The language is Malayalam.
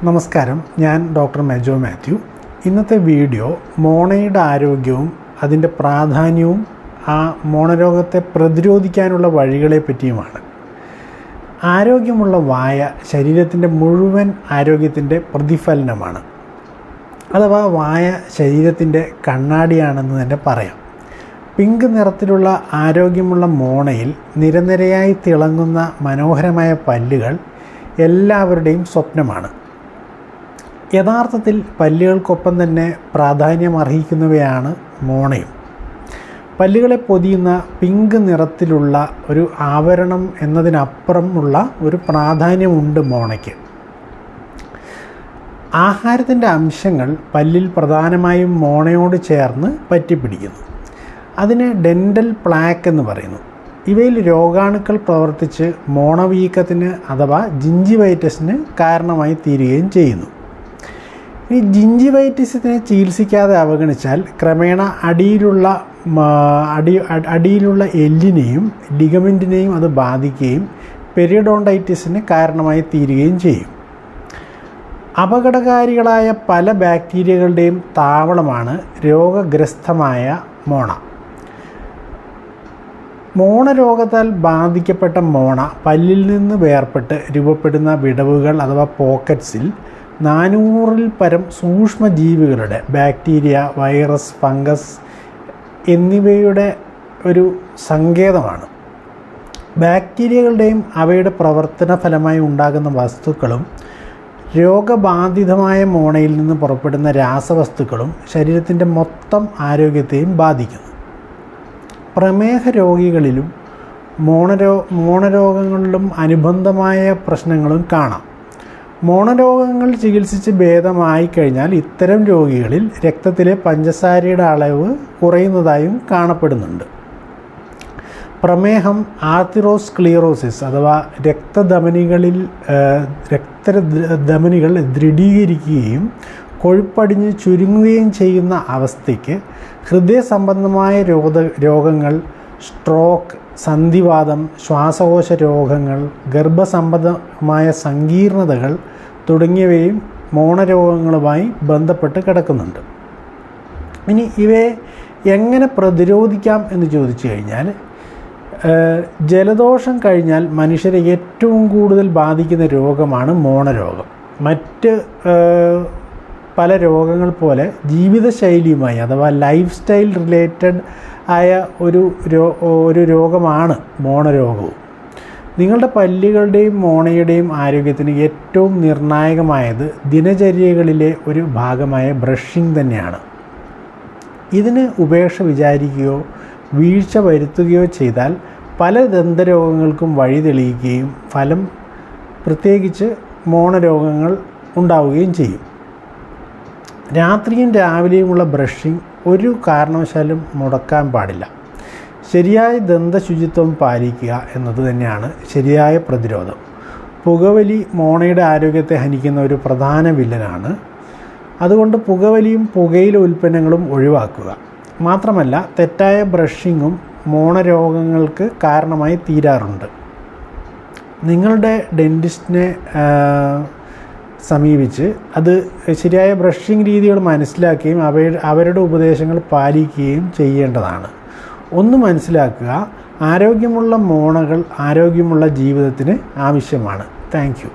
നമസ്കാരം, ഞാൻ ഡോക്ടർ മെജോ മാത്യു. ഇന്നത്തെ വീഡിയോ മോണയുടെ ആരോഗ്യവും അതിൻ്റെ പ്രാധാന്യവും ആ മോണരോഗത്തെ പ്രതിരോധിക്കാനുള്ള വഴികളെ പറ്റിയുമാണ്. ആരോഗ്യമുള്ള വായ ശരീരത്തിൻ്റെ മുഴുവൻ ആരോഗ്യത്തിൻ്റെ പ്രതിഫലനമാണ്. അഥവാ വായ ശരീരത്തിൻ്റെ കണ്ണാടിയാണെന്ന് തന്നെ പറയാം. പിങ്ക് നിറത്തിലുള്ള ആരോഗ്യമുള്ള മോണയിൽ നിരനിരയായി തിളങ്ങുന്ന മനോഹരമായ പല്ലുകൾ എല്ലാവരുടെയും സ്വപ്നമാണ്. യഥാർത്ഥത്തിൽ പല്ലുകൾക്കൊപ്പം തന്നെ പ്രാധാന്യം അർഹിക്കുന്നവയാണ് മോണയും. പല്ലുകളെ പൊതിയുന്ന പിങ്ക് നിറത്തിലുള്ള ഒരു ആവരണം എന്നതിനപ്പുറമുള്ള ഒരു പ്രാധാന്യമുണ്ട് മോണയ്ക്ക്. ആഹാരത്തിൻ്റെ അംശങ്ങൾ പല്ലിൽ പ്രധാനമായും മോണയോട് ചേർന്ന് പറ്റിപ്പിടിക്കുന്നു. അതിന് ഡെൻ്റൽ പ്ലാക്ക് എന്ന് പറയുന്നു. ഇവയിൽ രോഗാണുക്കൾ പ്രവർത്തിച്ച് മോണവീക്കത്തിന് അഥവാ ജിഞ്ചിവൈറ്റിസിന് കാരണമായി തീരുകയും ചെയ്യുന്നു. ഈ ജിഞ്ചിവൈറ്റിസിനെ ചികിത്സിക്കാതെ അവഗണിച്ചാൽ ക്രമേണ അടിയിലുള്ള എല്ലിനെയും ലിഗമെൻറ്റിനെയും അത് ബാധിക്കുകയും പെരിഡോണ്ടൈറ്റിസിന് കാരണമായി തീരുകയും ചെയ്യും. അപകടകാരികളായ പല ബാക്ടീരിയകളുടെയും താവളമാണ് രോഗഗ്രസ്തമായ മോണ. മോണരോഗത്താൽ ബാധിക്കപ്പെട്ട മോണ പല്ലിൽ നിന്ന് വേർപെട്ട് രൂപപ്പെടുന്ന വിടവുകൾ അഥവാ പോക്കറ്റ്സിൽ 400-ൽ പരം സൂക്ഷ്മജീവികളുടെ ബാക്ടീരിയ, വൈറസ്, ഫംഗസ് എന്നിവയുടെ ഒരു സങ്കേതമാണ്. ബാക്ടീരിയകളുടെയും അവയുടെ പ്രവർത്തന ഫലമായി ഉണ്ടാകുന്ന വസ്തുക്കളും രോഗബാധിതമായ മോണയിൽ നിന്ന് പുറപ്പെടുന്ന രാസവസ്തുക്കളും ശരീരത്തിൻ്റെ മൊത്തം ആരോഗ്യത്തെയും ബാധിക്കുന്നു. പ്രമേഹ രോഗികളിലും മോണരോഗങ്ങളിലും അനുബന്ധമായ പ്രശ്നങ്ങളും കാണാം. മോണരോഗങ്ങൾ ചികിത്സിച്ച് ഭേദമായി കഴിഞ്ഞാൽ ഇത്തരം രോഗികളിൽ രക്തത്തിലെ പഞ്ചസാരയുടെ അളവ് കുറയുന്നതായും കാണപ്പെടുന്നുണ്ട്. പ്രമേഹം ആർത്തിറോസ്ക്ലീറോസിസ് അഥവാ രക്തധമനികൾ ദൃഢീകരിക്കുകയും കൊഴുപ്പടിഞ്ഞ് ചുരുങ്ങുകയും ചെയ്യുന്ന അവസ്ഥയ്ക്ക് ഹൃദയ സംബന്ധമായ രോഗങ്ങൾ, സ്ട്രോക്ക്, സന്ധിവാതം, ശ്വാസകോശ രോഗങ്ങൾ, ഗർഭസംബന്ധമായ സങ്കീർണതകൾ തുടങ്ങിയവയും മോണരോഗങ്ങളുമായി ബന്ധപ്പെട്ട് കിടക്കുന്നുണ്ട്. ഇനി ഇവയെ എങ്ങനെ പ്രതിരോധിക്കാം എന്ന് ചോദിച്ചു കഴിഞ്ഞാൽ, ജലദോഷം കഴിഞ്ഞാൽ മനുഷ്യരെ ഏറ്റവും കൂടുതൽ ബാധിക്കുന്ന രോഗമാണ് മോണരോഗം. മറ്റ് പല രോഗങ്ങൾ പോലെ ജീവിതശൈലിയുമായി അഥവാ ലൈഫ് സ്റ്റൈൽ റിലേറ്റഡ് ആയ ഒരു രോഗമാണ് മോണരോഗവും. നിങ്ങളുടെ പല്ലുകളുടെയും മോണയുടെയും ആരോഗ്യത്തിന് ഏറ്റവും നിർണായകമായത് ദിനചര്യകളിലെ ഒരു ഭാഗമായ ബ്രഷിംഗ് തന്നെയാണ്. ഇതിന് ഉപേക്ഷ വിചാരിക്കുകയോ വീഴ്ച വരുത്തുകയോ ചെയ്താൽ പല ദന്തരോഗങ്ങൾക്കും വഴി തെളിയിക്കുകയും ഫലം പ്രത്യേകിച്ച് മോണരോഗങ്ങൾ ഉണ്ടാവുകയും ചെയ്യും. രാത്രിയും രാവിലെയുമുള്ള ബ്രഷിംഗ് ഒരു കാരണവശാലും മുടക്കാൻ പാടില്ല. ശരിയായ ദന്തശുചിത്വം പാലിക്കുക എന്നത് തന്നെയാണ് ശരിയായ പ്രതിരോധം. പുകവലി മോണയുടെ ആരോഗ്യത്തെ ഹനിക്കുന്ന ഒരു പ്രധാന വില്ലനാണ്. അതുകൊണ്ട് പുകവലിയും പുകയില ഉൽപ്പന്നങ്ങളും ഒഴിവാക്കുക. മാത്രമല്ല, തെറ്റായ ബ്രഷിങ്ങും മോണരോഗങ്ങൾക്ക് കാരണമായി തീരാറുണ്ട്. നിങ്ങളുടെ ഡെൻറ്റിസ്റ്റിനെ സമീപിച്ച് അത് ശരിയായ ബ്രഷിംഗ് രീതികൾ മനസ്സിലാക്കുകയും അവരുടെ ഉപദേശങ്ങൾ പാലിക്കുകയും ചെയ്യേണ്ടതാണ്. ഒന്ന് മനസ്സിലാക്കുക, ആരോഗ്യമുള്ള മോണകൾ ആരോഗ്യമുള്ള ജീവിതത്തിന് ആവശ്യമാണ്. Thank you.